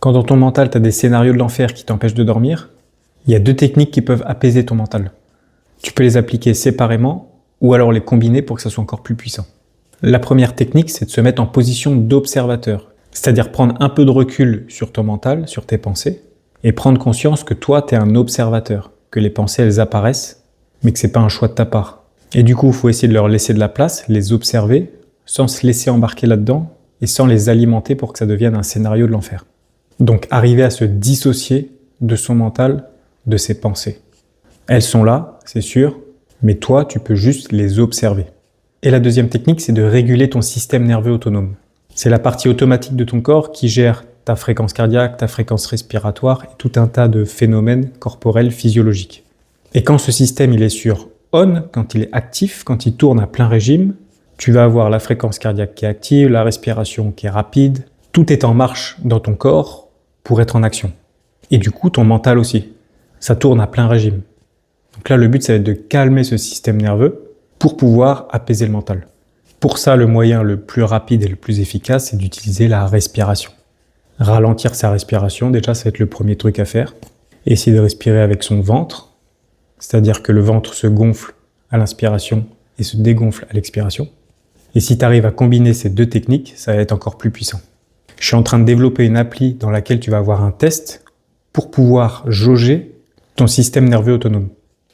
Quand dans ton mental, tu as des scénarios de l'enfer qui t'empêchent de dormir, il y a deux techniques qui peuvent apaiser ton mental. Tu peux les appliquer séparément ou alors les combiner pour que ça soit encore plus puissant. La première technique, c'est de se mettre en position d'observateur, c'est-à-dire prendre un peu de recul sur ton mental, sur tes pensées, et prendre conscience que toi, tu es un observateur, que les pensées, elles apparaissent, mais que c'est pas un choix de ta part. Et du coup, il faut essayer de leur laisser de la place, les observer, sans se laisser embarquer là-dedans, et sans les alimenter pour que ça devienne un scénario de l'enfer. Donc, arriver à se dissocier de son mental, de ses pensées. Elles sont là, c'est sûr, mais toi, tu peux juste les observer. Et la deuxième technique, c'est de réguler ton système nerveux autonome. C'est la partie automatique de ton corps qui gère ta fréquence cardiaque, ta fréquence respiratoire et tout un tas de phénomènes corporels physiologiques. Et quand ce système il est sur on, quand il est actif, quand il tourne à plein régime, tu vas avoir la fréquence cardiaque qui est active, la respiration qui est rapide. Tout est en marche dans ton corps pour être en action. Et du coup, ton mental aussi. Ça tourne à plein régime. Donc là, le but, ça va être de calmer ce système nerveux pour pouvoir apaiser le mental. Pour ça, le moyen le plus rapide et le plus efficace, c'est d'utiliser la respiration. Ralentir sa respiration, déjà, ça va être le premier truc à faire. Essayer de respirer avec son ventre, c'est-à-dire que le ventre se gonfle à l'inspiration et se dégonfle à l'expiration. Et si tu arrives à combiner ces deux techniques, ça va être encore plus puissant. Je suis en train de développer une appli dans laquelle tu vas avoir un test pour pouvoir jauger ton système nerveux autonome.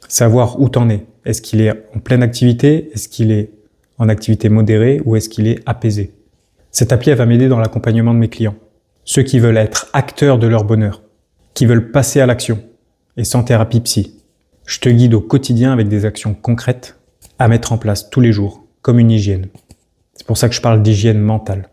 Savoir où t'en es. Est-ce qu'il est en pleine activité? Est-ce qu'il est en activité modérée? Ou est-ce qu'il est apaisé? Cette appli, elle va m'aider dans l'accompagnement de mes clients. Ceux qui veulent être acteurs de leur bonheur, qui veulent passer à l'action, et sans thérapie psy. Je te guide au quotidien avec des actions concrètes à mettre en place tous les jours, comme une hygiène. C'est pour ça que je parle d'hygiène mentale.